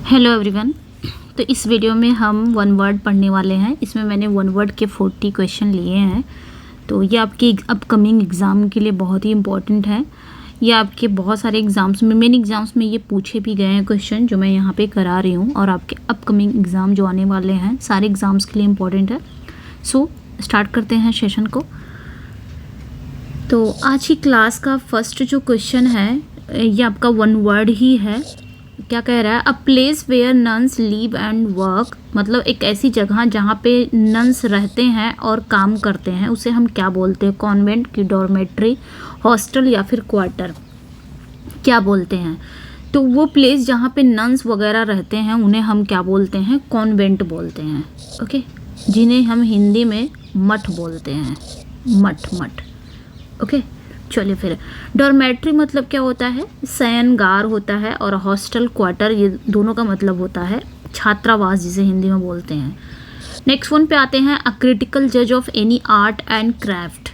Hello everyone. तो इस video में हम वन वर्ड पढ़ने वाले हैं। इसमें मैंने वन वर्ड के 40 क्वेश्चन लिए हैं। तो ये आपके अपकमिंग एग्ज़ाम के लिए बहुत ही इम्पोर्टेंट है। ये आपके बहुत सारे एग्ज़ाम्स में, मेन एग्ज़ाम्स में ये पूछे भी गए हैं क्वेश्चन जो मैं यहाँ पे करा रही हूँ, और आपके अपकमिंग एग्ज़ाम जो आने वाले हैं सारे एग्ज़ाम्स के लिए इम्पोर्टेंट है। सो स्टार्ट करते हैं सेशन को। तो आज की क्लास का फर्स्ट जो क्वेश्चन है ये आपका वन वर्ड ही है। क्या कह रहा है? A place where nuns live and work, मतलब एक ऐसी जगह जहाँ पे नन्स रहते हैं और काम करते हैं, उसे हम क्या बोलते हैं? कॉन्वेंट की डॉर्मेट्री, हॉस्टल या फिर क्वार्टर, क्या बोलते हैं? तो वो प्लेस जहाँ पे नन्स वगैरह रहते हैं उन्हें हम क्या बोलते हैं? कॉन्वेंट बोलते हैं। ओके, जिन्हें हम हिंदी में मठ बोलते हैं। मठ। ओके, चलिए फिर। डॉर्मेट्री मतलब क्या होता है? शयनगार होता है, और हॉस्टल, क्वार्टर, ये दोनों का मतलब होता है छात्रावास, जिसे हिंदी में बोलते हैं। नेक्स्ट वन पे आते हैं। अ क्रिटिकल जज of any art and craft.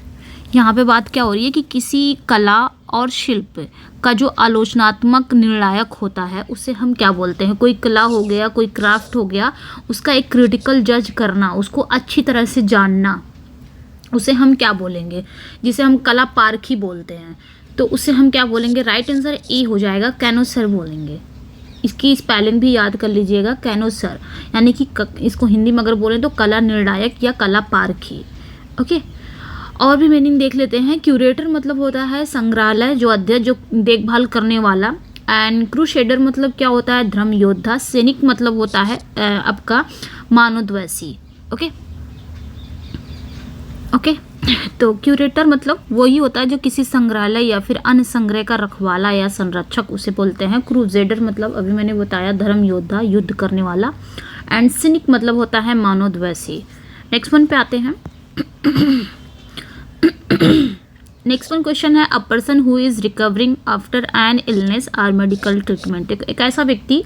यहाँ पे बात क्या हो रही है कि किसी कला और शिल्प का जो आलोचनात्मक निर्णायक होता है उसे हम क्या बोलते हैं? कोई कला हो गया, कोई क्राफ्ट हो गया, उसका एक क्रिटिकल जज करना, उसको अच्छी तरह से जानना, उसे हम क्या बोलेंगे? जिसे हम कला पारखी बोलते हैं, तो उसे हम क्या बोलेंगे? राइट आंसर ए हो जाएगा, कैनोसर बोलेंगे। इसकी स्पेलिंग भी याद कर लीजिएगा, कैनोसर, यानी कि इसको हिंदी में अगर बोलें तो कला निर्णायक या कला पारखी। ओके, और भी मीनिंग देख लेते हैं। क्यूरेटर मतलब होता है संग्रहालय, जो अध्यक्ष, जो देखभाल करने वाला। एंड क्रूसेडर मतलब क्या होता है? धर्म योद्धा। सैनिक मतलब होता है आपका मानवद्वेषी। ओके, तो क्यूरेटर मतलब वही होता है जो किसी संग्रहालय या फिर अन्य संग्रह का रखवाला या संरक्षक, उसे बोलते हैं। क्रूसेडर मतलब अभी मैंने बताया धर्म योद्धा, युद्ध करने वाला। एंड सिनिक मतलब होता है मानवद्वेषी। नेक्स्ट वन पे आते हैं। नेक्स्ट वन क्वेश्चन है। A person who is recovering after an illness or medical treatment. एक ऐसा व्यक्ति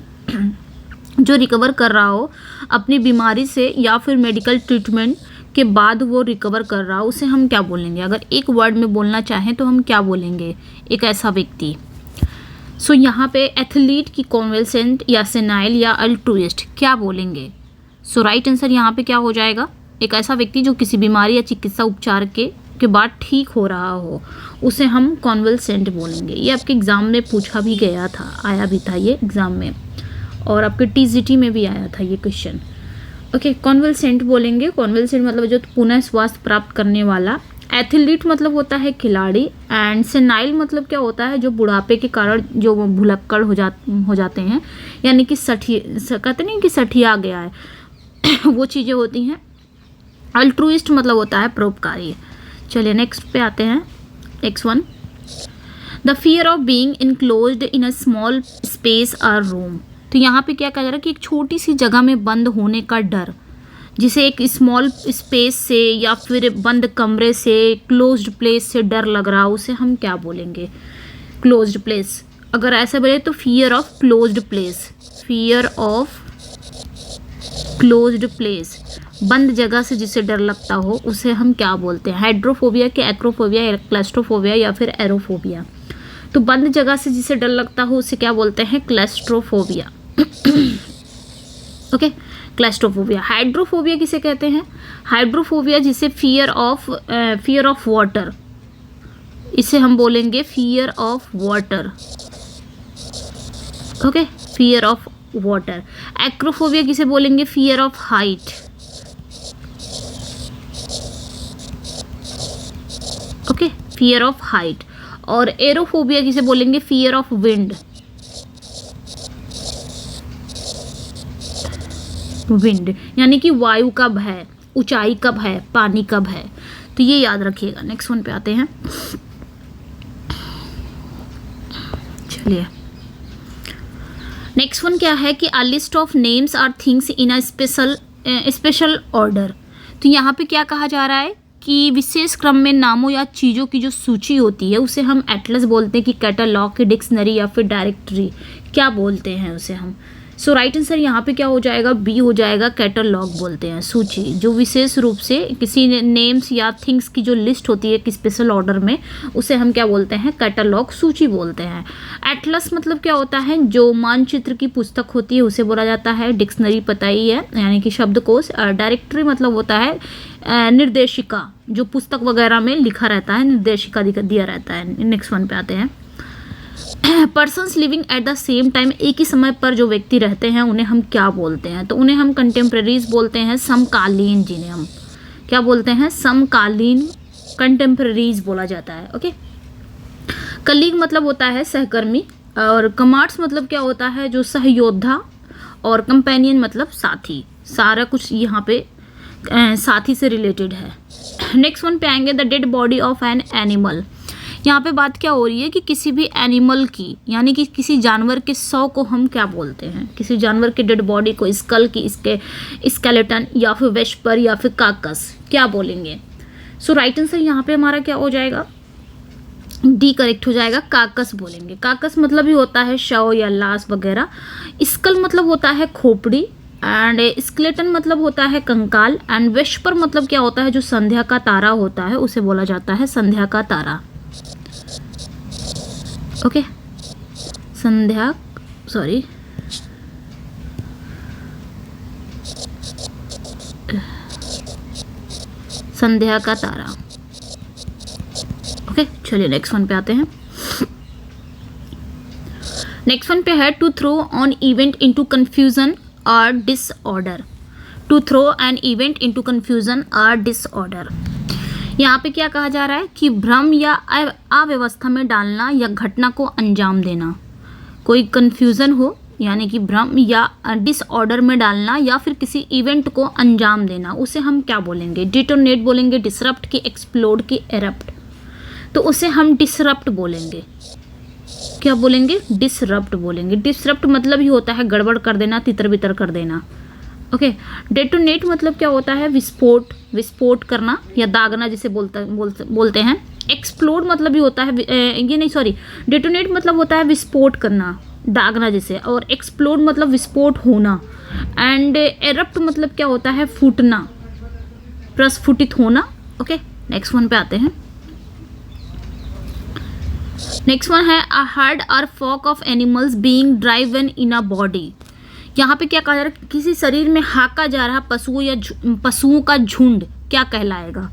जो रिकवर कर रहा हो अपनी बीमारी से या फिर मेडिकल ट्रीटमेंट के बाद वो रिकवर कर रहा हो, उसे हम क्या बोलेंगे? अगर एक वर्ड में बोलना चाहें तो हम क्या बोलेंगे? एक ऐसा व्यक्ति। सो यहाँ पे एथलीट की कॉन्वेलेसेंट या सेनाइल या अल्ट्रुइस्ट, क्या बोलेंगे? सो राइट आंसर यहाँ पे क्या हो जाएगा? एक ऐसा व्यक्ति जो किसी बीमारी या चिकित्सा उपचार के बाद ठीक हो रहा हो, उसे हम कॉन्वेलेसेंट बोलेंगे। ये आपके एग्ज़ाम में पूछा भी गया था, आया भी था ये एग्ज़ाम में, और आपके टीजीटी में भी आया था ये क्वेश्चन। ओके, कॉन्वेलेसेंट बोलेंगे। कॉन्वेलेसेंट मतलब जो पुनः स्वास्थ्य प्राप्त करने वाला। एथलीट मतलब होता है खिलाड़ी। एंड सेनाइल मतलब क्या होता है? जो बुढ़ापे के कारण जो भुलक्कड़ हो जाते हैं, यानी कि कहते नहीं कि सठिया गया है वो चीज़ें होती हैं। अल्ट्रुइस्ट मतलब होता है परोपकारी। चलिए नेक्स्ट पे आते हैं। Next one, the fear of being enclosed in a small space और रूम। तो यहाँ पे क्या कहा जा रहा है कि एक छोटी सी जगह में बंद होने का डर, जिसे एक स्मॉल स्पेस से या फिर बंद कमरे से, क्लोज्ड प्लेस से डर लग रहा, उसे हम क्या बोलेंगे? Closed place. अगर ऐसे बोले तो fear of closed place. Fear of closed place, बंद जगह से जिसे डर लगता हो, उसे हम क्या बोलते हैं? हाइड्रोफोबिया के एक्रोफोबिया, क्लैस्ट्रोफोबिया या फिर एरोफोबिया। तो बंद जगह से जिसे डर लगता हो उसे क्या बोलते हैं? क्लैस्ट्रोफोबिया। ओके, क्लैस्ट्रोफोबिया। हाइड्रोफोबिया किसे कहते हैं? हाइड्रोफोबिया जिसे फियर ऑफ वाटर, इसे हम बोलेंगे fear of water. Okay, fear of water. Acrophobia किसे बोलेंगे? Fear of height. Okay, fear of height. और एरोफोबिया किसे बोलेंगे? Fear of wind. विंड यानी कि वायु का भय, ऊंचाई का भय, पानी का भय। तो ये याद रखिएगा। नेक्स्ट वन पे आते हैं। चलिए नेक्स्ट वन क्या है कि a list of names or things in a special order. तो यहाँ पे क्या कहा जा रहा है कि विशेष क्रम में नामों या चीज़ों की जो सूची होती है उसे हम एटलस बोलते हैं, कि कैटलॉग, की डिक्शनरी या फिर डायरेक्टरी, क्या बोलते हैं उसे हम? सो राइट आंसर यहाँ पे क्या हो जाएगा, बी हो जाएगा। कैटलॉग बोलते हैं सूची, जो विशेष रूप से किसी नेम्स या थिंग्स की जो लिस्ट होती है कि स्पेशल ऑर्डर में, उसे हम क्या बोलते हैं, कैटलॉग, सूची बोलते हैं। एटलस मतलब क्या होता है, जो मानचित्र की पुस्तक होती है उसे बोला जाता है। डिक्शनरी पता ही है, यानी कि शब्दकोश। डायरेक्टरी मतलब होता है निर्देशिका, जो पुस्तक वगैरह में लिखा रहता है, निर्देशिका दिया रहता है। नेक्स्ट वन पे आते हैं। Persons living at the same time, एक ही समय पर जो व्यक्ति रहते हैं उन्हें हम क्या बोलते हैं, तो उन्हें हम कंटेम्प्रेरीज बोलते हैं, समकालीन, जिन्हें हम क्या बोलते हैं, समकालीन, कंटेम्प्रेरीज बोला जाता है। ओके। कलीग मतलब होता है सहकर्मी, और कमार्ड्स मतलब क्या होता है, जो सहयोद्धा, और कंपेनियन मतलब साथी। सारा कुछ यहाँ पे साथी से रिलेटेड है। नेक्स्ट वन पे आएंगे, the dead body of an animal. यहाँ पे बात क्या हो रही है कि किसी भी एनिमल की, यानी कि किसी जानवर के शव को हम क्या बोलते हैं, किसी जानवर के डेड बॉडी को, स्कल की, इसके स्केलेटन, या फिर वेस्पर, या फिर काकस, क्या बोलेंगे। सो राइट आंसर यहाँ पे हमारा क्या हो जाएगा, डी करेक्ट हो जाएगा, काकस बोलेंगे। काकस मतलब ही होता है शव या लाश वगैरह। स्कल मतलब होता है खोपड़ी, एंड स्केलेटन मतलब होता है कंकाल, एंड वेस्पर मतलब क्या होता है, जो संध्या का तारा होता है उसे बोला जाता है संध्या का तारा। ओके, संध्या, सॉरी, संध्या का तारा। ओके, चलिए नेक्स्ट वन पे आते हैं। नेक्स्ट वन पे है, to throw on event into confusion और disorder. To throw an event into confusion और डिसऑर्डर। यहाँ पे क्या कहा जा रहा है कि भ्रम या अव्यवस्था में डालना या घटना को अंजाम देना। कोई कंफ्यूजन हो, यानी कि भ्रम या डिसऑर्डर में डालना, या फिर किसी इवेंट को अंजाम देना, उसे हम क्या बोलेंगे, डिटोनेट बोलेंगे, डिसरप्ट की, एक्सप्लोड की, एरप्ट, तो उसे हम डिसरप्ट बोलेंगे। क्या बोलेंगे, डिसरप्ट बोलेंगे। डिसरप्ट मतलब ही होता है गड़बड़ कर देना, तितर बितर कर देना। ओके। डेटोनेट मतलब क्या होता है, विस्फोट, विस्फोट करना या दागना जिसे बोलते हैं। एक्सप्लोड मतलब भी होता है, ये नहीं, सॉरी, डेटोनेट मतलब होता है विस्फोट करना, दागना जिसे, और एक्सप्लोड मतलब विस्फोट होना, एंड एरप्ट मतलब क्या होता है, फूटना, प्रस्फुटित होना। ओके, नेक्स्ट वन पे आते हैं। नेक्स्ट वन है, अ हर्ड और flock of animals being driven in a body. यहाँ पे क्या कहा जा रहा है, किसी शरीर में हाका जा रहा पशुओं या पशुओं का झुंड क्या कहलाएगा।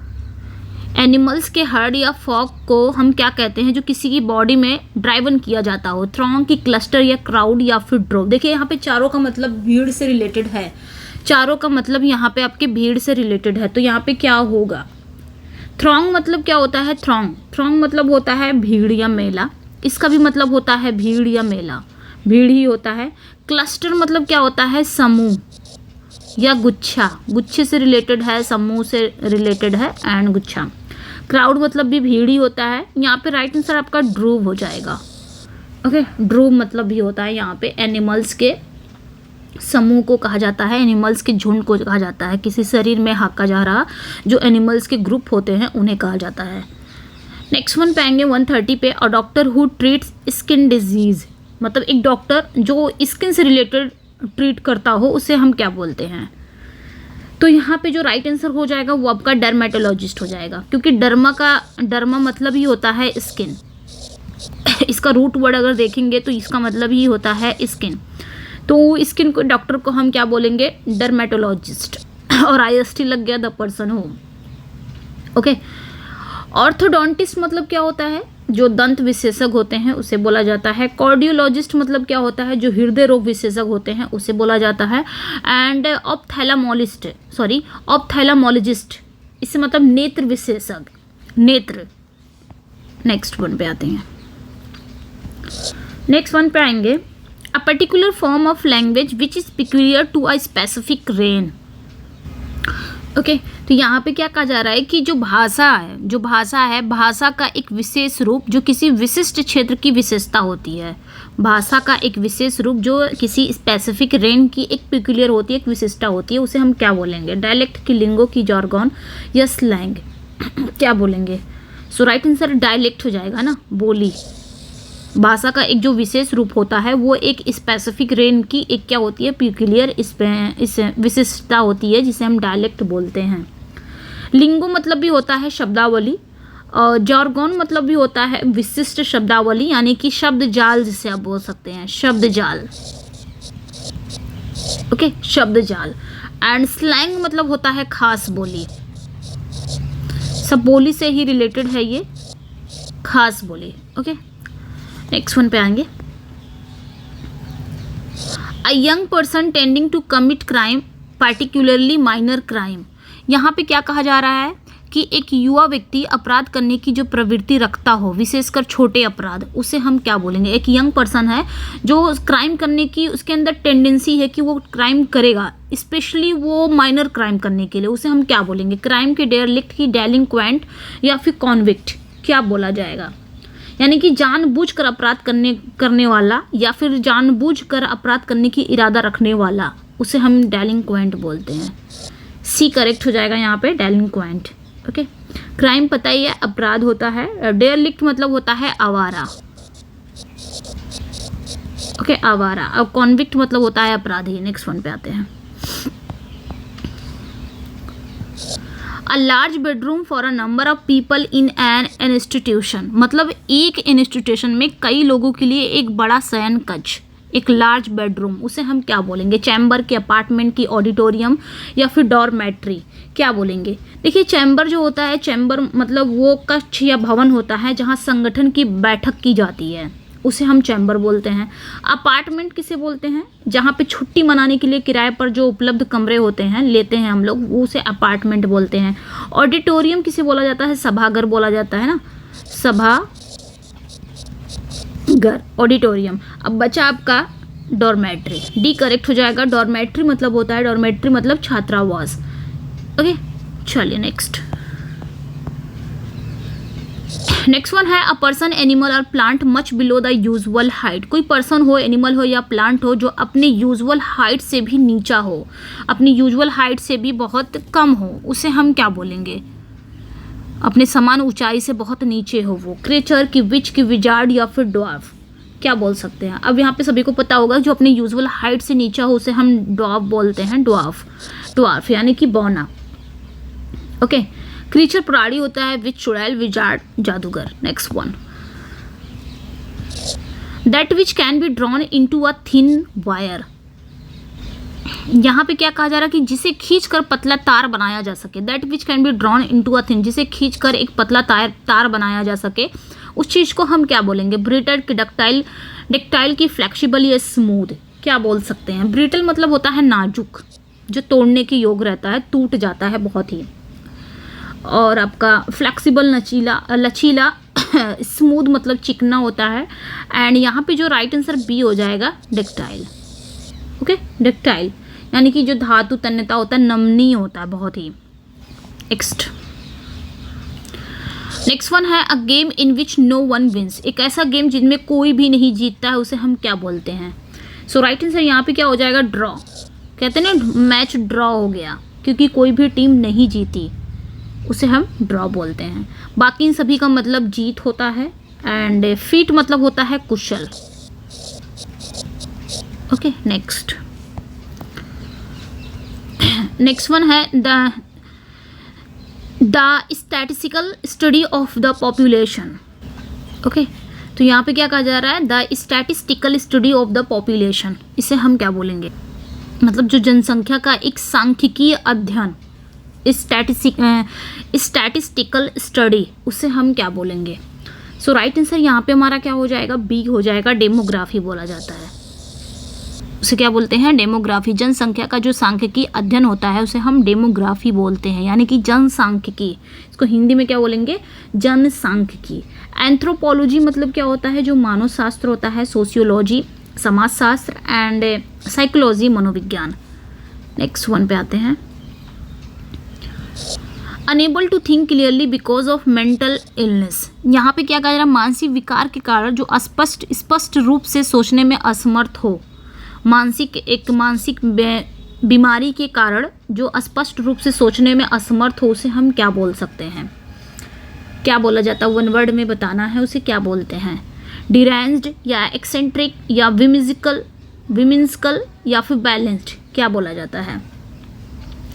एनिमल्स के हर्ड या फ्लॉक को हम क्या कहते हैं, जो किसी की बॉडी में ड्राइवन किया जाता हो। थ्रॉन्ग की, क्लस्टर या क्राउड, या फिर ड्रोव। देखिए यहाँ पे चारों का मतलब भीड़ से रिलेटेड है, चारों का मतलब यहाँ पे आपके भीड़ से रिलेटेड है, तो यहाँ पे क्या होगा, थ्रॉन्ग मतलब क्या होता है, थ्रॉन्ग मतलब होता है भीड़ या मेला, इसका भी मतलब होता है भीड़ या मेला, भीड़ ही होता है। क्लस्टर मतलब क्या होता है, समूह या गुच्छा, गुच्छे से रिलेटेड है, समूह से रिलेटेड है, एंड गुच्छा। क्राउड मतलब भी भीड़ ही होता है। यहाँ पे राइट आंसर आपका ड्रूव हो जाएगा। ओके, ड्रूव मतलब भी होता है यहाँ पे एनिमल्स के समूह को कहा जाता है, एनिमल्स के झुंड को कहा जाता है। किसी शरीर में हाका जा रहा जो एनिमल्स के ग्रुप होते हैं उन्हें कहा जाता है। नेक्स्ट वन पे आएंगे 130 पे, a doctor who treats skin disease. मतलब एक डॉक्टर जो स्किन से रिलेटेड ट्रीट करता हो उसे हम क्या बोलते हैं। तो यहाँ पे जो राइट आंसर हो जाएगा वो आपका डर्मेटोलॉजिस्ट हो जाएगा, क्योंकि डर्मा मतलब ही होता है स्किन। इसका रूट वर्ड अगर देखेंगे तो इसका मतलब ही होता है स्किन। तो स्किन को डॉक्टर को हम क्या बोलेंगे, डर्मेटोलॉजिस्ट। और IST लग गया, द पर्सन हो। ओके। ऑर्थोडोंटिस्ट मतलब क्या होता है, जो दंत विशेषज्ञ होते हैं उसे बोला जाता है। कार्डियोलॉजिस्ट मतलब क्या होता है, जो हृदय रोग विशेषज्ञ होते हैं उसे बोला जाता है। एंड ऑप्थैल्मोलॉजिस्ट, इससे मतलब नेत्र विशेषज्ञ, नेत्र। नेक्स्ट वन पे आते हैं। नेक्स्ट वन पे आएंगे, a particular form of language which is peculiar to a specific region. Okay, तो यहाँ पे क्या कहा जा रहा है कि जो भाषा है, भाषा का एक विशेष रूप जो किसी विशिष्ट क्षेत्र की विशेषता होती है। भाषा का एक विशेष रूप जो किसी स्पेसिफिक रेन की एक पिक्यूलियर होती है, एक विशेषता होती है, उसे हम क्या बोलेंगे, डायलेक्ट की, लिंगो की, जॉर्गोन या स्लैंग क्या बोलेंगे। सो राइट आंसर डायलेक्ट हो जाएगा ना, बोली। भाषा का एक जो विशेष रूप होता है वो एक स्पेसिफिक रेंज की एक क्या होती है, पिक्यूलियर इस विशिष्टता होती है, जिसे हम डायलेक्ट बोलते हैं। लिंगो मतलब भी होता है शब्दावली, और जॉर्गोन मतलब भी होता है विशिष्ट शब्दावली, यानी कि शब्द जाल जिसे आप बोल सकते हैं, शब्द जाल। ओके, शब्द जाल। एंड स्लैंग मतलब होता है खास बोली, सब बोली से ही रिलेटेड है ये, खास बोली। ओके, नेक्स्ट वन पे आएंगे। A young person tending to commit crime, particularly minor crime. यहाँ पे क्या कहा जा रहा है कि एक युवा व्यक्ति अपराध करने की जो प्रवृत्ति रखता हो, विशेषकर छोटे अपराध, उसे हम क्या बोलेंगे? एक यंग पर्सन है जो क्राइम करने की उसके अंदर टेंडेंसी है कि वो क्राइम करेगा, स्पेशली वो माइनर क्राइम करने के लिए, उसे हम क्या बोलेंगे? क्राइम के डेरलिक्ट की डेलिंक्वेंट या फिर कॉन्विक्ट, क्या बोला जाएगा? यानी कि जानबूझकर अपराध करने वाला या फिर जानबूझकर अपराध करने की इरादा रखने वाला, उसे हम डेलिंक्वेंट बोलते हैं। सी करेक्ट हो जाएगा यहाँ पे, डेलिंक्वेंट। ओके, क्राइम पता ही है अपराध होता है, डेरलिक्ट मतलब होता है आवारा। ओके, आवारा। अब कॉन्विक्ट मतलब होता है अपराधी। नेक्स्ट वन पे आते हैं। A large bedroom for a number of people in an institution, मतलब एक इंस्टीट्यूशन में कई लोगों के लिए एक बड़ा शयन कक्ष, एक लार्ज बेडरूम, उसे हम क्या बोलेंगे? चैम्बर की, अपार्टमेंट की, ऑडिटोरियम या फिर डॉर्मेट्री, क्या बोलेंगे? देखिए, चैम्बर जो होता है, चैम्बर मतलब वो कक्ष या भवन होता है जहाँ संगठन की बैठक की जाती है, उसे हम चैम्बर बोलते हैं। अपार्टमेंट किसे बोलते हैं? जहाँ पे छुट्टी मनाने के लिए किराए पर जो उपलब्ध कमरे होते हैं, लेते हैं हम लोग, उसे अपार्टमेंट बोलते हैं। ऑडिटोरियम किसे बोला जाता है? सभागार बोला जाता है ना, सभागार, ऑडिटोरियम। अब बचा आपका डॉर्मेट्री, डी करेक्ट हो जाएगा। डॉर्मेट्री मतलब होता है, डॉर्मेट्री मतलब छात्रावास। ओके, चलिए नेक्स्ट वन है अ पर्सन, एनिमल और plant much below the usual height. कोई पर्सन हो, एनिमल हो या प्लांट हो जो अपने यूजुअल हाइट से भी नीचा हो, अपनी यूजुअल हाइट से भी बहुत कम हो, उसे हम क्या बोलेंगे? अपने समान ऊंचाई से बहुत नीचे हो वो। क्रिएचर की, विच की, विजार्ड या फिर ड्वार्फ, क्या बोल सकते हैं? अब यहाँ पे सभी को पता होगा जो अपने यूजुअल हाइट से नीचा हो उसे हम ड्वार्फ बोलते हैं। ड्वार्फ यानी कि बौना। ओके, क्रीचर प्राणी होता है, विच, चुड़ैल, विजार्ड, जादूगर। Next one, that which can be drawn into a thin wire. यहाँ पे क्या कहा जा रहा है कि जिसे खींचकर पतला तार बनाया जा सके। That which can be drawn into a thin, जिसे खींचकर एक पतला तार बनाया जा सके, उस चीज को हम क्या बोलेंगे? ब्रिटल की, डक्टाइल की, फ्लेक्सिबल या स्मूथ, क्या बोल सकते हैं? ब्रिटल मतलब होता है नाजुक, जो तोड़ने के योग रहता है, टूट जाता है बहुत ही। और आपका फ्लेक्सिबल, लचीला, स्मूथ मतलब चिकना होता है। एंड यहाँ पे जो राइट आंसर बी हो जाएगा, डक्टाइल। ओके, डक्टाइल यानी कि जो धातु तन्यता होता है, नमनीय होता है बहुत ही। नेक्स्ट वन है a game in which no one wins. एक ऐसा गेम जिनमें कोई भी नहीं जीतता है, उसे हम क्या बोलते हैं? सो राइट आंसर यहाँ पे क्या हो जाएगा? ड्रॉ। कहते हैं ना, मैच ड्रॉ हो गया क्योंकि कोई भी टीम नहीं जीती, उसे हम ड्रॉ बोलते हैं। बाकी इन सभी का मतलब जीत होता है। एंड फीट मतलब होता है कुशल। ओके, नेक्स्ट वन है the statistical study of the population. Okay, तो यहाँ पे क्या कहा जा रहा है? The statistical study of the population, इसे हम क्या बोलेंगे? मतलब जो जनसंख्या का एक सांख्यिकीय अध्ययन, स्टैटिस्टिकल स्टडी, उसे हम क्या बोलेंगे? सो राइट आंसर यहाँ पे हमारा क्या हो जाएगा? बी हो जाएगा। डेमोग्राफी बोला जाता है, उसे क्या बोलते हैं? डेमोग्राफी। जनसंख्या का जो सांख्यिकी अध्ययन होता है उसे हम डेमोग्राफी बोलते हैं, यानी कि जनसांख्यिकी। इसको हिंदी में क्या बोलेंगे? जनसांख्यिकी। एंथ्रोपोलॉजी मतलब क्या होता है? जो मानव शास्त्र होता है, सोशियोलॉजी समाजशास्त्र, एंड साइकोलॉजी मनोविज्ञान। नेक्स्ट वन पे आते हैं। Unable to think clearly because of mental illness. यहाँ पे क्या कहा जा रहा है? मानसिक विकार के कारण जो स्पष्ट रूप से सोचने में असमर्थ हो। मानसिक बीमारी के कारण जो स्पष्ट रूप से सोचने में असमर्थ हो, उसे हम क्या बोल सकते हैं? क्या बोला जाता है? वन वर्ड में बताना है, उसे क्या बोलते हैं? डिरेंज्ड या एक्सेंट्रिक या विमिंस्कल या फिर बैलेंस्ड क्या बोला जाता है?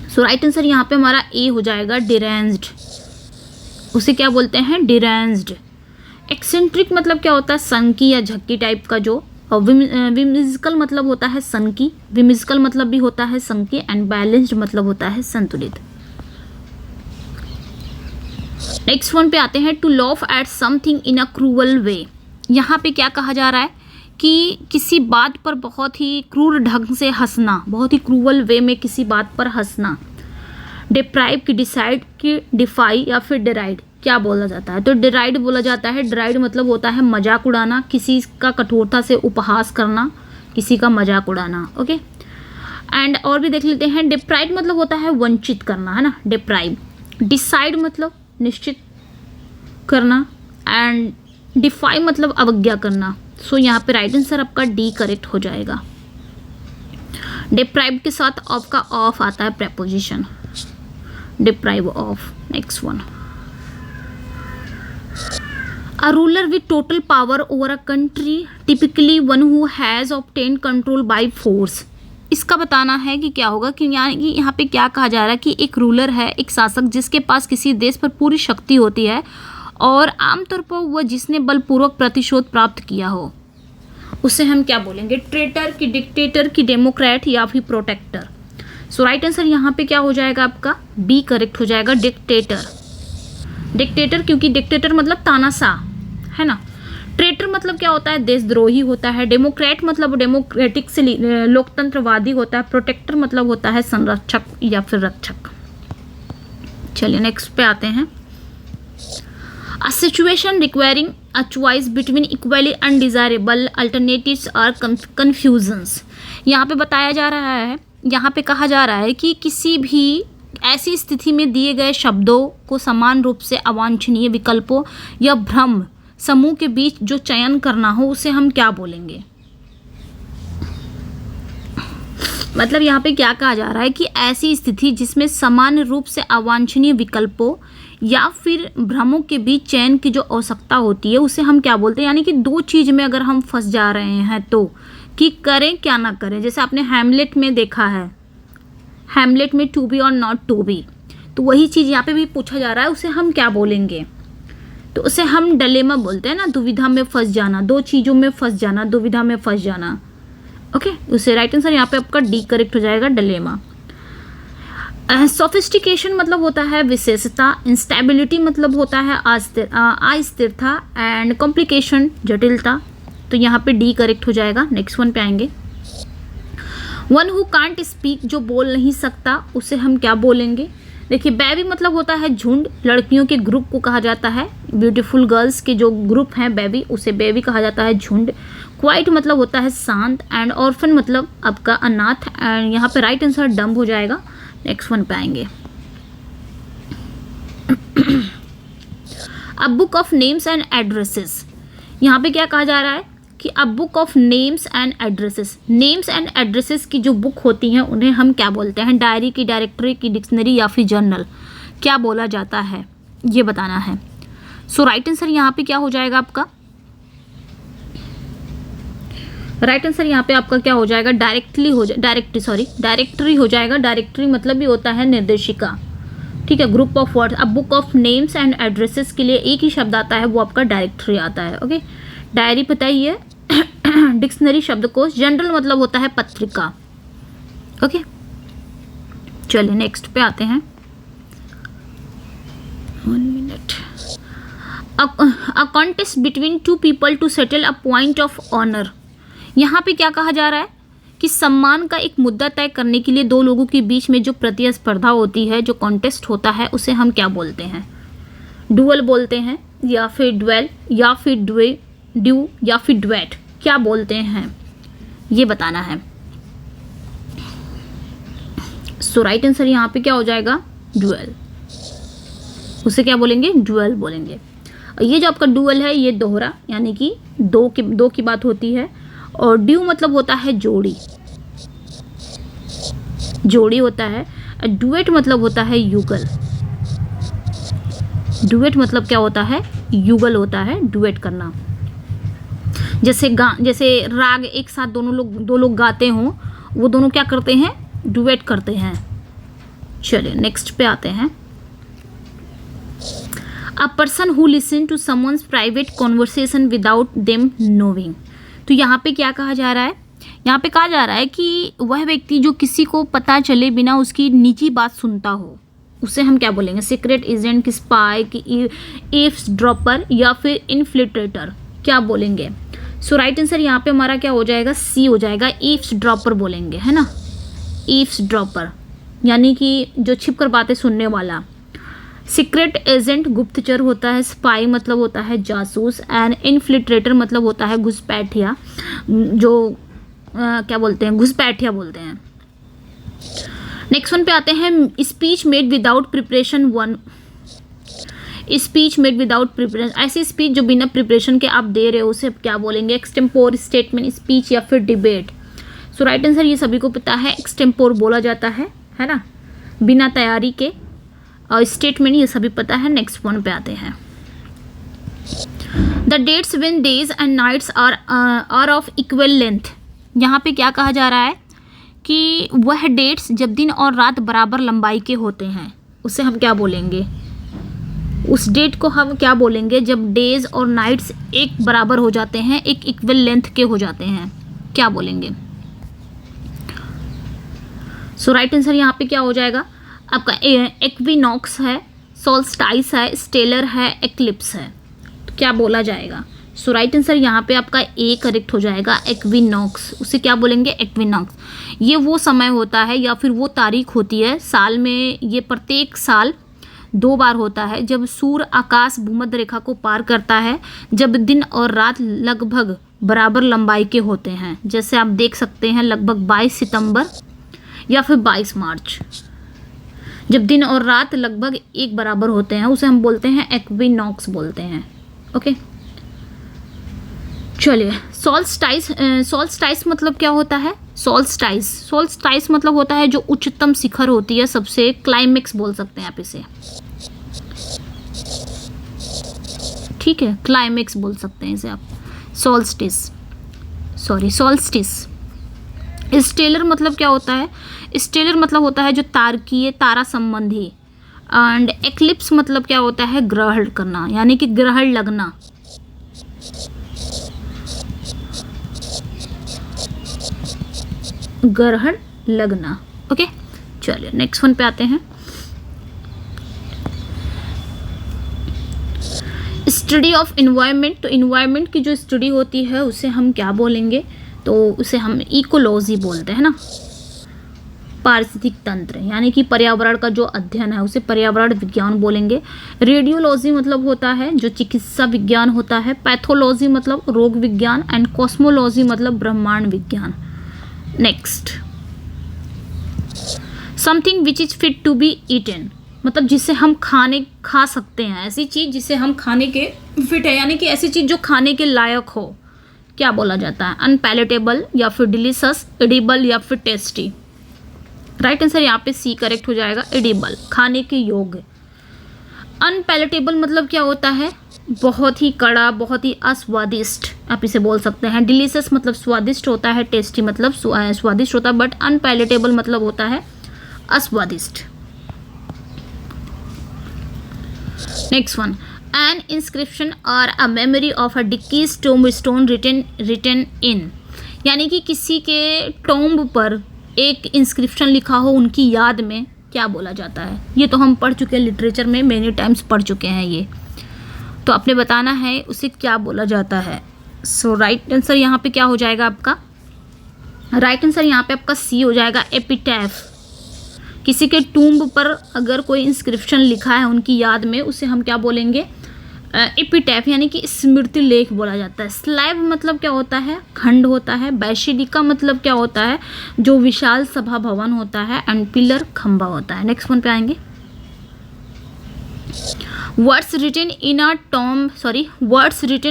सो राइट आंसर यहाँ पे हमारा ए हो जाएगा, डिरेंज्ड। उसे क्या बोलते हैं? डिरेंज्ड। एक्सेंट्रिक मतलब क्या होता है? सनकी या झक्की टाइप का जो। और विमिजिकल मतलब होता है सनकी, विमिजिकल मतलब भी होता है सनकी, एंड बैलेंस्ड मतलब होता है संतुलित। नेक्स्ट वन पे आते हैं, to laugh at something in a cruel way. यहाँ पे क्या कहा जा रहा है कि किसी बात पर बहुत ही क्रूर ढंग से हंसना, बहुत ही क्रूअल वे में किसी बात पर हंसना। डिप्राइव की डिसाइड की डिफाई या फिर डिराइड क्या बोला जाता है? तो डिराइड बोला जाता है। डिराइड मतलब होता है मजाक उड़ाना, किसी का कठोरता से उपहास करना, किसी का मजाक उड़ाना। ओके, एंड और भी देख लेते हैं। डिप्राइव मतलब होता है वंचित करना, है ना, डिप्राइव। डिसाइड मतलब निश्चित करना, एंड डिफाई मतलब अवज्ञा करना। सो यहाँ पे राइट आंसर आपका डी करेक्ट हो जाएगा। डिप्राइव के साथ ऑफ का ऑफ आता है preposition, deprive of. Next one, A ruler with total power over a country, typically one who has obtained control by force. इसका बताना है कि क्या होगा, कि यहाँ पे क्या कहा जा रहा है कि एक रूलर है, एक शासक जिसके पास किसी देश पर पूरी शक्ति होती है और आमतौर पर वह जिसने बलपूर्वक प्रतिशोध प्राप्त किया हो, उसे हम क्या बोलेंगे? ट्रेटर, की डिक्टेटर, की डेमोक्रेट या फिर प्रोटेक्टर। सो राइट आंसर यहाँ पे क्या हो जाएगा आपका? बी करेक्ट हो जाएगा, डिक्टेटर। डिक्टेटर, क्योंकि डिक्टेटर मतलब तानाशाह, है ना। ट्रेटर मतलब क्या होता है? देशद्रोही होता है। डेमोक्रेट मतलब डेमोक्रेटिक से लोकतंत्रवादी होता है। प्रोटेक्टर मतलब होता है संरक्षक या फिर रक्षक। चलिए नेक्स्ट पे आते हैं। A situation requiring a choice between equally undesirable alternatives और कन्फ्यूजन्स। यहाँ पे बताया जा रहा है, यहाँ पे कहा जा रहा है कि किसी भी ऐसी स्थिति में दिए गए शब्दों को समान रूप से अवांछनीय विकल्पों या भ्रम समूह के बीच जो चयन करना हो, उसे हम क्या बोलेंगे? मतलब यहाँ पे क्या कहा जा रहा है कि ऐसी स्थिति जिसमें समान रूप से अवांछनीय विकल्पों या फिर भ्रमों के बीच चयन की जो आवश्यकता होती है, उसे हम क्या बोलते हैं? यानी कि दो चीज़ में अगर हम फंस जा रहे हैं तो कि करें क्या ना करें। जैसे आपने हैमलेट में देखा है, हैमलेट में टू बी और नॉट टू बी, तो वही चीज़ यहाँ पे भी पूछा जा रहा है, उसे हम क्या बोलेंगे? तो उसे हम डिलेमा बोलते हैं ना, दुविधा में फंस जाना, दो चीज़ों में फंस जाना, दुविधा में फंस जाना। ओके, उसे राइट आंसर यहाँ पे आपका डी करेक्ट हो जाएगा, डिलेमा। सोफिस्टिकेशन मतलब होता है विशेषता, इंस्टेबिलिटी मतलब होता है अस्थिरता, एंड कॉम्प्लिकेशन जटिलता। तो यहाँ पे डी करेक्ट हो जाएगा। नेक्स्ट वन पे आएंगे। वन हु कांट स्पीक, जो बोल नहीं सकता, उसे हम क्या बोलेंगे? देखिए, बेबी मतलब होता है झुंड, लड़कियों के ग्रुप को कहा जाता है। ब्यूटीफुल गर्ल्स के जो ग्रुप हैं बेबी, उसे बेबी कहा जाता है, झुंड। क्वाइट मतलब होता है शांत, एंड ऑर्फन मतलब आपका अनाथ, एंड यहाँ पे राइट आंसर डम्ब हो जाएगा। नेक्स्ट वन पे आएंगे। A book of names and addresses. यहाँ पे क्या कहा जा रहा है कि a book of names and addresses. Names and addresses की जो बुक होती हैं उन्हें हम क्या बोलते हैं? डायरी की, डायरेक्टरी की, डिक्शनरी या फिर जर्नल क्या बोला जाता है, ये बताना है। सो राइट आंसर यहाँ पे क्या हो जाएगा आपका? राइट आंसर यहाँ पे आपका क्या हो जाएगा? डायरेक्टरी हो जाएगा। डायरेक्टरी मतलब भी होता है निर्देशिका, ठीक है, ग्रुप ऑफ वर्ड्स। अब book of names and addresses के लिए एक ही शब्द आता है, वो आपका डायरेक्टरी आता है। ओके, डायरी पता ही है, डिक्शनरी शब्दकोश, जनरल मतलब होता है पत्रिका। ओके, चलिए नेक्स्ट पे आते हैं। 1 minute. A contest between two people to settle a point of honour. यहाँ पे क्या कहा जा रहा है कि सम्मान का एक मुद्दा तय करने के लिए दो लोगों के बीच में जो प्रतिस्पर्धा होती है, जो कॉन्टेस्ट होता है, उसे हम क्या बोलते हैं? डुअल बोलते हैं, या फिर ड्वेल, या फिर ड्यू, या फिर ड्वेट, क्या बोलते हैं, ये बताना है। सो राइट आंसर यहाँ पे क्या हो जाएगा? ड्यूअल। उसे क्या बोलेंगे? ड्यूअल बोलेंगे। ये जो आपका ड्यूअल है, ये दोहरा, यानी कि दो की बात होती है। और ड्यू मतलब होता है जोड़ी होता है। ड्यूएट मतलब होता है युगल। ड्यूएट मतलब क्या होता है? युगल होता है, ड्यूएट करना। जैसे राग एक साथ दो लोग गाते हों, वो दोनों क्या करते हैं, डुएट करते हैं। चलिए नेक्स्ट पे आते हैं। A person who listen to someone's private conversation without them knowing. तो यहाँ पे क्या कहा जा रहा है, यहाँ पे कहा जा रहा है कि वह व्यक्ति जो किसी को पता चले बिना उसकी निजी बात सुनता हो, उसे हम क्या बोलेंगे, सीक्रेट एजेंट, की स्पाई, की ईव्सड्रॉपर या फिर इन्फिल्ट्रेटर, क्या बोलेंगे। सो राइट आंसर यहाँ पे हमारा क्या हो जाएगा, सी हो जाएगा, ईव्सड्रॉपर बोलेंगे, है ना। ईव्सड्रॉपर यानी कि जो छिप कर बातें सुनने वाला। सीक्रेट एजेंट गुप्तचर होता है, स्पाई मतलब होता है जासूस, एंड इन्फिल्ट्रेटर मतलब होता है घुसपैठिया, जो क्या बोलते हैं, घुसपैठिया बोलते हैं। नेक्स्ट वन पे आते हैं। Speech made without preparation speech made without preparation, ऐसी स्पीच जो बिना प्रिपरेशन के आप दे रहे हो उसे क्या बोलेंगे, एक्सटेम्पोर, स्टेटमेंट, स्पीच या फिर डिबेट। सो राइट आंसर ये सभी को पता है, एक्सटेम्पोर बोला जाता है ना, बिना तैयारी के। और स्टेटमेंट ये सभी पता है। नेक्स्ट वन पे आते हैं। The dates when days and nights are of equal length. यहाँ पे क्या कहा जा रहा है कि वह डेट्स जब दिन और रात बराबर लंबाई के होते हैं, उसे हम क्या बोलेंगे, उस डेट को हम क्या बोलेंगे जब डेज और नाइट्स एक बराबर हो जाते हैं, एक इक्वल लेंथ के हो जाते हैं, क्या बोलेंगे। सो राइट आंसर यहाँ पे क्या हो जाएगा आपका, एक्विनॉक्स है, सोल्स्टाइस है, स्टेलर है, एक्लिप्स है, तो क्या बोला जाएगा। सो राइट आंसर यहाँ पे आपका ए करेक्ट हो जाएगा, एक्विनॉक्स। उसे क्या बोलेंगे, एक्विनॉक्स। ये वो समय होता है या फिर वो तारीख होती है साल में, ये प्रत्येक साल 2 बार होता है, जब सूर्य आकाश भूमध्य रेखा को पार करता है, जब दिन और रात लगभग बराबर लंबाई के होते हैं। जैसे आप देख सकते हैं लगभग 22 सितंबर या फिर 22 मार्च, जब दिन और रात लगभग एक बराबर होते हैं, उसे हम बोलते हैं एक्विनॉक्स बोलते हैं। ओके चलिए, सोल्स्टाइस मतलब क्या होता है, सोल्स्टाइस मतलब होता है जो उच्चतम शिखर होती है सबसे, क्लाइमेक्स बोल सकते हैं आप इसे, ठीक है, क्लाइमेक्स बोल सकते हैं इसे आप, सोल्स्टिस। स्टेलर मतलब क्या होता है, स्टेलर मतलब होता है जो तारकीय, तारा संबंधी। एंड एक्लिप्स मतलब क्या होता है, ग्रहण करना, यानी कि ग्रहण लगना। ग्रहण लगना। ओके चलिए नेक्स्ट वन पे आते हैं। Study of environment. तो इन्वायरमेंट की जो स्टडी होती है उसे हम क्या बोलेंगे, तो उसे हम इकोलॉजी बोलते हैं ना, पारिस्थितिक तंत्र, यानी कि पर्यावरण का जो अध्ययन है उसे पर्यावरण विज्ञान बोलेंगे। रेडियोलॉजी मतलब होता है जो चिकित्सा विज्ञान होता है। पैथोलॉजी मतलब रोग विज्ञान, एंड कॉस्मोलॉजी मतलब ब्रह्मांड विज्ञान। Next, something which is fit to be eaten, मतलब जिसे हम खा सकते हैं, ऐसी चीज जिसे हम खाने के फिट है, यानी कि ऐसी चीज जो खाने के लायक हो, क्या बोला जाता है, अनपैलेटेबल या फिर डिलीशियस, एडिबल या फिर टेस्टी। राइट आंसर यहाँ पे सी करेक्ट हो जाएगा, एडिबल, खाने के योग्य। अनपैलेटेबल मतलब क्या होता है, बहुत ही कड़ा, बहुत ही अस्वादिष्ट, आप इसे बोल सकते हैं। डिलीशियस मतलब स्वादिष्ट होता है, टेस्टी मतलब स्वादिष्ट होता है, बट अनपैलेटेबल मतलब होता है अस्वादिष्ट। नेक्स्ट वन, एन इंस्क्रिप्शन और अ मेमोरी ऑफ अ डिकीज टोम्ब स्टोन रिटन इन, यानी कि किसी के टोम्ब पर एक इंस्क्रिप्शन लिखा हो उनकी याद में, क्या बोला जाता है। ये तो हम पढ़ चुके हैं, लिटरेचर में मेनी टाइम्स पढ़ चुके हैं ये, तो आपने बताना है उसे क्या बोला जाता है। सो राइट आंसर यहाँ पे क्या हो जाएगा आपका, राइट आंसर यहाँ पे आपका सी हो जाएगा, एपिटैफ। किसी के टूम्ब पर अगर कोई इंस्क्रिप्शन लिखा है उनकी याद में, उसे हम क्या बोलेंगे, एपिटैफ, यानी कि स्मृति लेख बोला जाता है। स्लैब मतलब क्या होता है, खंड होता है। बैसिलिका मतलब क्या होता है, जो विशाल सभा भवन होता है। एंड पिलर खंबा होता है। नेक्स्ट वन पे आएंगे। Words written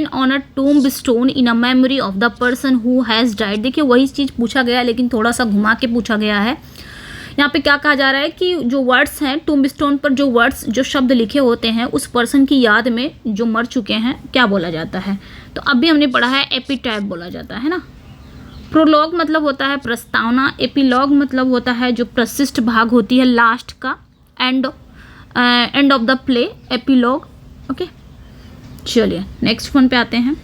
on a tombstone in a memory of the person who has died. देखिए वही चीज़ पूछा गया है, लेकिन थोड़ा सा घुमा के पूछा गया है। यहाँ पे क्या कहा जा रहा है कि जो वर्ड्स हैं, टूम्बस्टोन पर जो वर्ड्स, जो शब्द लिखे होते हैं उस पर्सन की याद में जो मर चुके हैं, क्या बोला जाता है? तो अभी हमने पढ़ा है एपिटैफ बोला जाता है ना। प्रोलॉग मतलब होता है प्रस्तावना, एपिलॉग मतलब होता है जो प्रशिष्ट भाग होती है, लास्ट का, end of the play, epilogue. Okay, चलिए नेक्स्ट वन पे आते हैं।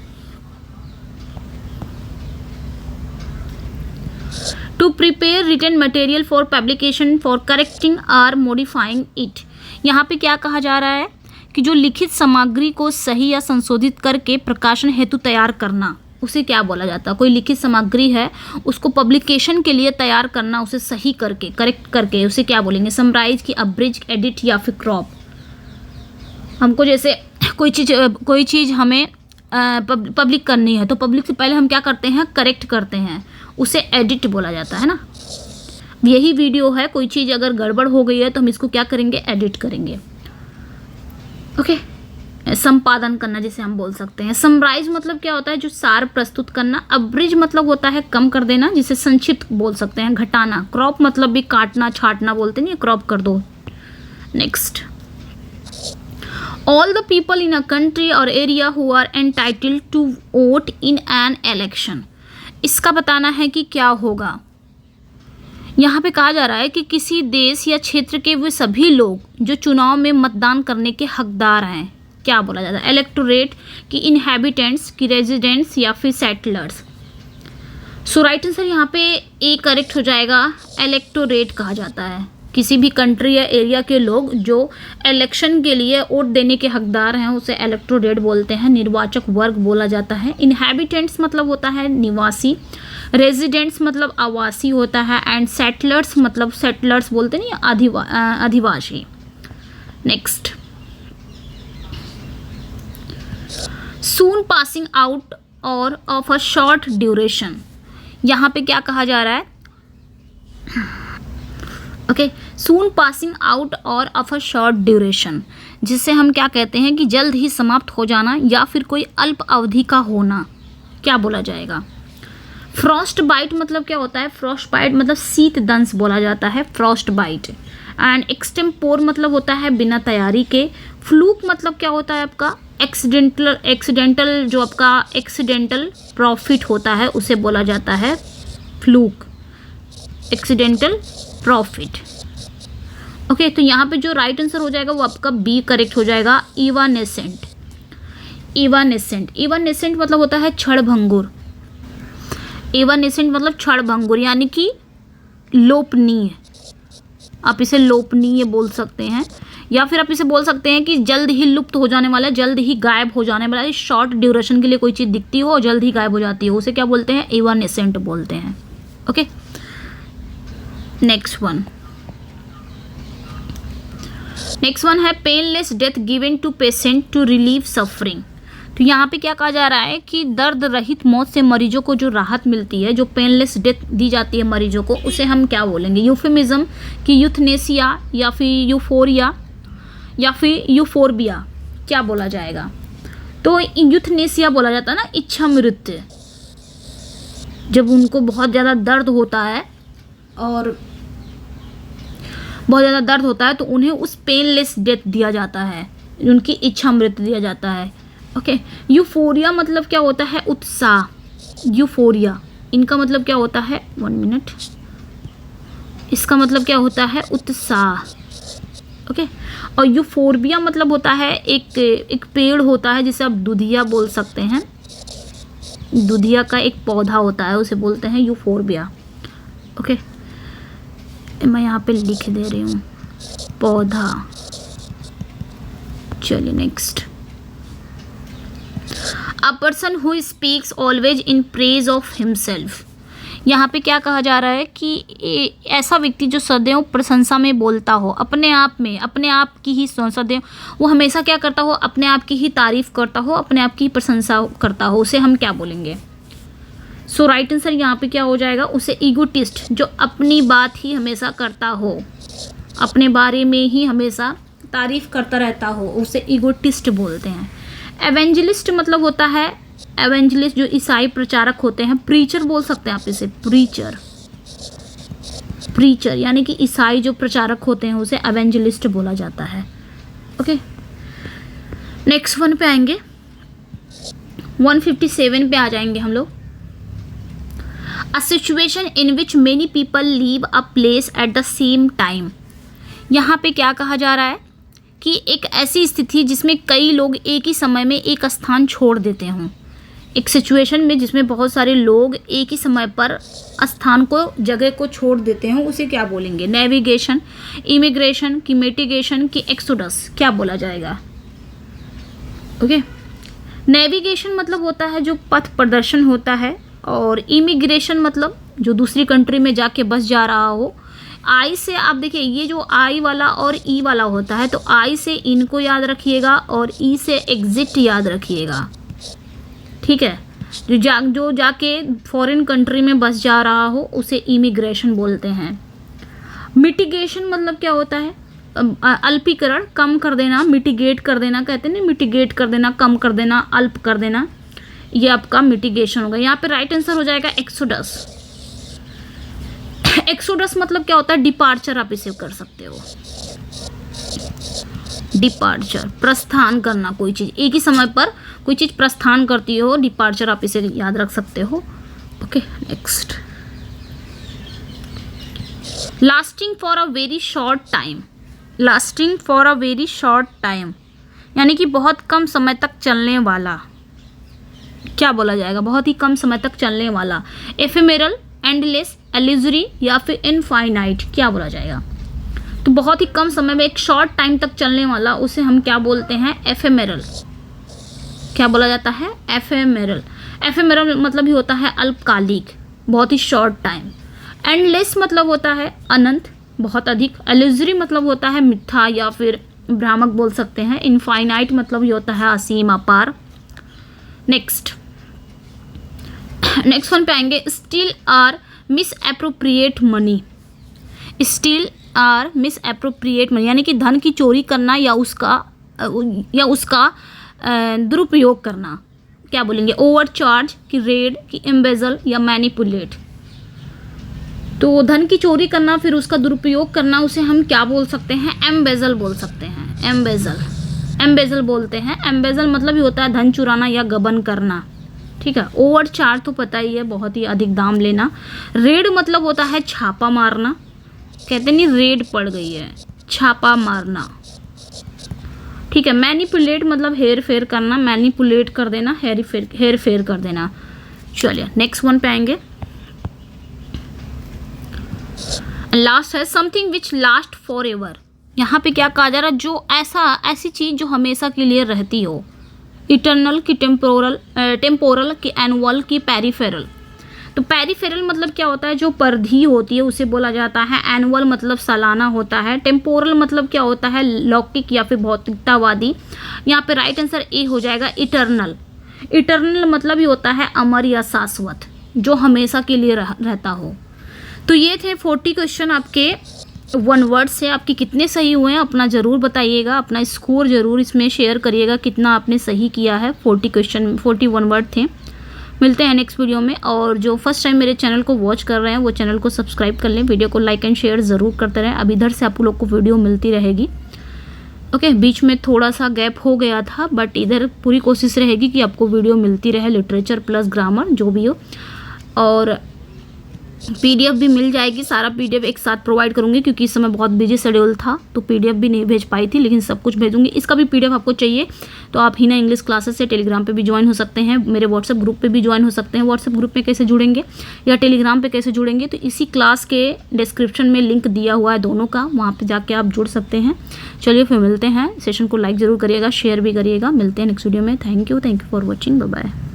To prepare written material for publication for correcting or modifying it. यहाँ पे क्या कहा जा रहा है कि जो लिखित सामग्री को सही या संशोधित करके प्रकाशन हेतु तैयार करना, उसे क्या बोला जाता है? कोई लिखित सामग्री है, उसको पब्लिकेशन के लिए तैयार करना, उसे सही करके, करेक्ट करके, उसे क्या बोलेंगे? समराइज की, अब्रिज, एडिट या फिर क्रॉप। हमको जैसे कोई चीज़ हमें पब्लिक करनी है तो पब्लिक से पहले हम क्या करते हैं? करेक्ट करते हैं, उसे एडिट बोला जाता है ना। यही वीडियो है, कोई चीज़ अगर गड़बड़ हो गई है तो हम इसको क्या करेंगे? एडिट करेंगे। ओके, संपादन करना जिसे हम बोल सकते हैं। समराइज मतलब क्या होता है? जो सार प्रस्तुत करना। अब्रिज मतलब होता है कम कर देना, जिसे संक्षिप्त बोल सकते हैं, घटाना। क्रॉप मतलब भी काटना, छाटना बोलते नहीं, क्रॉप कर दो। Next, all the people in a country or area who are entitled to vote in an election। इसका बताना है कि क्या होगा। यहाँ पे कहा जा रहा है कि किसी देश या क्षेत्र के वे सभी लोग जो चुनाव में मतदान करने के हकदार हैं, क्या बोला जाता है? इलेक्टोरेट की, इनहैबिटेंट्स की, रेजिडेंट्स या फिर सेटलर्स। सो राइट आंसर यहाँ पे ए करेक्ट हो जाएगा, इलेक्टोरेट कहा जाता है। किसी भी कंट्री या एरिया के लोग जो इलेक्शन के लिए वोट देने के हकदार हैं उसे इलेक्टोरेट बोलते हैं, निर्वाचक वर्ग बोला जाता है। इनहैबिटेंट्स मतलब होता है निवासी, रेजिडेंट्स मतलब आवासी होता है, एंड सेटलर्स मतलब सेटलर्स बोलते नहीं, अधिवासी। नेक्स्ट, सून पासिंग आउट और ऑफ अ शॉर्ट ड्यूरेशन। यहाँ पे क्या कहा जा रहा है? ओके, सून पासिंग आउट और ऑफ अ शॉर्ट ड्यूरेशन, जिससे हम क्या कहते हैं कि जल्द ही समाप्त हो जाना या फिर कोई अल्प अवधि का होना, क्या बोला जाएगा? फ्रॉस्ट बाइट मतलब क्या होता है? फ्रॉस्ट बाइट मतलब शीत दंश बोला जाता है, फ्रॉस्ट बाइट। एंड एक्सटेम्पोर मतलब होता है बिना तैयारी के। फ्लूक मतलब क्या होता है आपका? एक्सीडेंटल जो आपका एक्सीडेंटल प्रॉफिट होता है उसे बोला जाता है फ्लूक, एक्सीडेंटल प्रॉफिट। ओके, तो यहाँ पे जो राइट आंसर हो जाएगा वो आपका बी करेक्ट हो जाएगा, इवानेसेंट। इवानेसेंट मतलब होता है क्षणभंगुर। इवानेसेंट मतलब क्षणभंगुर यानी कि लोपनीय। आप इसे लोपनीय बोल सकते हैं, या फिर आप इसे बोल सकते हैं कि जल्द ही लुप्त हो जाने वाला, जल्द ही गायब हो जाने वाला। शॉर्ट ड्यूरेशन के लिए कोई चीज़ दिखती हो और जल्द ही गायब हो जाती है, उसे क्या बोलते हैं? इवानेसेंट बोलते हैं। ओके, नेक्स्ट वन है painless death given to patient to relieve suffering. तो यहाँ पे क्या कहा जा रहा है कि दर्द रहित मौत से मरीजों को जो राहत मिलती है, जो पेनलेस डेथ दी जाती है मरीजों को, उसे हम क्या बोलेंगे? यूफेमिज्म की, यूथनेसिया या फिर यूफोरिया या फिर यूफोरबिया, क्या बोला जाएगा? तो यूथनेसिया बोला जाता है ना, इच्छा मृत्यु। जब उनको बहुत ज़्यादा दर्द होता है और बहुत ज़्यादा दर्द होता है तो उन्हें उस पेनलेस डेथ दिया जाता है, उनकी इच्छा मृत्यु दिया जाता है। ओके, यूफोरिया मतलब क्या होता है? उत्साह। यूफोरिया इनका मतलब क्या होता है? 1 मिनट, इसका मतलब क्या होता है? उत्साह। ओके, और यूफोरबिया मतलब होता है एक पेड़ होता है जिसे आप दुधिया बोल सकते हैं। दुधिया का एक पौधा होता है, उसे बोलते हैं यूफोरबिया। ओके, मैं यहाँ पे लिख दे रही हूँ पौधा। चलिए next, a person who speaks always in praise of himself. यहाँ पे क्या कहा जा रहा है कि ऐसा व्यक्ति जो सदैव प्रशंसा में बोलता हो, अपने आप में, अपने आप की ही सदैव वो हमेशा क्या करता हो? अपने आप की ही तारीफ करता हो, अपने आप की प्रशंसा करता हो, उसे हम क्या बोलेंगे? सो राइट आंसर यहाँ पे क्या हो जाएगा? उसे ईगोटिस्ट, जो अपनी बात ही हमेशा करता हो, अपने बारे में ही हमेशा तारीफ करता रहता हो, उसे ईगोटिस्ट बोलते हैं। एवेंजलिस्ट मतलब होता है, एवेंजलिस्ट जो ईसाई प्रचारक होते हैं, प्रीचर बोल सकते हैं आप इसे, प्रीचर यानी कि ईसाई जो प्रचारक होते हैं उसे एवेंजलिस्ट बोला जाता है। ओके, नेक्स्ट वन पे आएंगे, 157 पे आ जाएंगे हम लोग। A situation in which many people leave a place at the same time. यहाँ पे क्या कहा जा रहा है कि एक ऐसी स्थिति जिसमें कई लोग एक ही समय में एक स्थान छोड़ देते हों। एक सिचुएशन में जिसमें बहुत सारे लोग एक ही समय पर स्थान को, जगह को छोड़ देते हों, उसे क्या बोलेंगे? नेविगेशन, इमिग्रेशन की मिटिगेशन की एक्सोडस, क्या बोला जाएगा? ओके, नेविगेशन मतलब होता है जो पथ प्रदर्शन होता है, और इमिग्रेशन मतलब जो दूसरी कंट्री में जाके बस जा रहा हो। आई से आप देखिए, ये जो आई वाला और ई वाला होता है, तो आई से इन को याद रखिएगा और ई से एग्जिट याद रखिएगा, ठीक है। जो जाके फॉरेन कंट्री में बस जा रहा हो उसे इमिग्रेशन बोलते हैं। मिटिगेशन मतलब क्या होता है? अल्पीकरण, कम कर देना, मिटिगेट कर देना कहते हैं ना, मिटिगेट कर देना, कम कर देना, अल्प कर देना, ये आपका मिटिगेशन होगा। यहाँ पे राइट आंसर हो जाएगा एक्सोडस। एक्सोडस मतलब क्या होता है? डिपार्चर आप इसे कर सकते हो। डिपार्चर, प्रस्थान करना, कोई चीज़ एक ही समय पर कोई चीज़ प्रस्थान करती हो, डिपार्चर आप इसे याद रख सकते हो। Okay, next, lasting for a very short time. Lasting for a very short time यानी कि बहुत कम समय तक चलने वाला, क्या बोला जाएगा? बहुत ही कम समय तक चलने वाला। एफेमेरल, एंडलेस, एलिजरी या फिर इनफाइनाइट, क्या बोला जाएगा? तो बहुत ही कम समय में एक शॉर्ट टाइम तक चलने वाला, उसे हम क्या बोलते हैं? एफेमेरल। क्या बोला जाता है? एफेमेरल। एफेमेरल मतलब ही होता है अल्पकालिक, बहुत ही शॉर्ट टाइम। एंडलेस मतलब होता है अनंत, बहुत अधिक। एलिजरी मतलब होता है मिथ्या या फिर भ्रामक बोल सकते हैं। इनफाइनाइट मतलब ये होता है असीम, अपार। नेक्स्ट वन पे आएंगे, steal or misappropriate money. Steal or misappropriate money यानी कि धन की चोरी करना या उसका दुरुपयोग करना, क्या बोलेंगे? ओवरचार्ज की रेड की एम्बेजल या मैनिपुलेट। तो धन की चोरी करना फिर उसका दुरुपयोग करना, उसे हम क्या बोल सकते हैं? एम्बेजल बोल सकते हैं। एम्बेजल बोलते हैं। एम्बेजल मतलब ही होता है धन चुराना या गबन करना, ठीक है। ओवरचार्ज तो पता ही है, बहुत ही अधिक दाम लेना। रेड मतलब होता है छापा मारना, कहते नहीं रेड पड़ गई है, छापा मारना, ठीक है। मैनिपुलेट मतलब हेर फेर करना, मैनिपुलेट कर देना, हेर फेर कर देना। चलिए नेक्स्ट वन पे आएंगे। लास्ट है something which last for ever. यहाँ पे क्या कहा जा रहा है? जो ऐसी चीज़ जो हमेशा के लिए रहती हो। इटर्नल की टेम्पोरल की एनुअल की पेरिफेरल। तो पेरिफेरल मतलब क्या होता है? जो परिधि होती है उसे बोला जाता है। एनुअल मतलब सालाना होता है। टेम्पोरल मतलब क्या होता है? लौकिक या फिर भौतिकतावादी। यहाँ पे राइट आंसर ए हो जाएगा इटर्नल। इटर्नल मतलब ही होता है अमर या शाश्वत, जो हमेशा के लिए रहता हो। तो ये थे 40 क्वेश्चन आपके वन वर्ड से। आपके कितने सही हुए हैं अपना ज़रूर बताइएगा, अपना स्कोर ज़रूर इसमें शेयर करिएगा कितना आपने सही किया है। 40 क्वेश्चन 41 वर्ड थे। मिलते हैं नेक्स्ट वीडियो में। और जो फर्स्ट टाइम मेरे चैनल को वॉच कर रहे हैं वो चैनल को सब्सक्राइब कर लें, वीडियो को लाइक एंड शेयर ज़रूर करते रहें। अब इधर से आप लोग को वीडियो मिलती रहेगी। ओके, बीच में थोड़ा सा गैप हो गया था, बट इधर पूरी कोशिश रहेगी कि आपको वीडियो मिलती रहे, लिटरेचर प्लस ग्रामर जो भी हो। और पीडीएफ भी मिल जाएगी, सारा पीडीएफ एक साथ प्रोवाइड करूंगी क्योंकि इस समय बहुत बिजी शेड्यूल था तो पीडीएफ भी नहीं भेज पाई थी, लेकिन सब कुछ भेजूंगी। इसका भी पीडीएफ आपको चाहिए तो आप हिना इंग्लिश क्लासेस से टेलीग्राम पे भी ज्वाइन हो सकते हैं, मेरे व्हाट्सएप ग्रुप पे भी ज्वाइन हो सकते हैं। व्हाट्सएप ग्रुप में कैसे जुड़ेंगे या टेलीग्राम पे कैसे जुड़ेंगे, तो इसी क्लास के डिस्क्रिप्शन में लिंक दिया हुआ है दोनों का, वहाँ पर जाके आप जुड़ सकते हैं। चलिए फिर मिलते हैं। सेशन को लाइक ज़रूर करिएगा, शेयर भी करिएगा। मिलते हैं नेक्स्ट वीडियो में। Thank you for watching. Bye bye.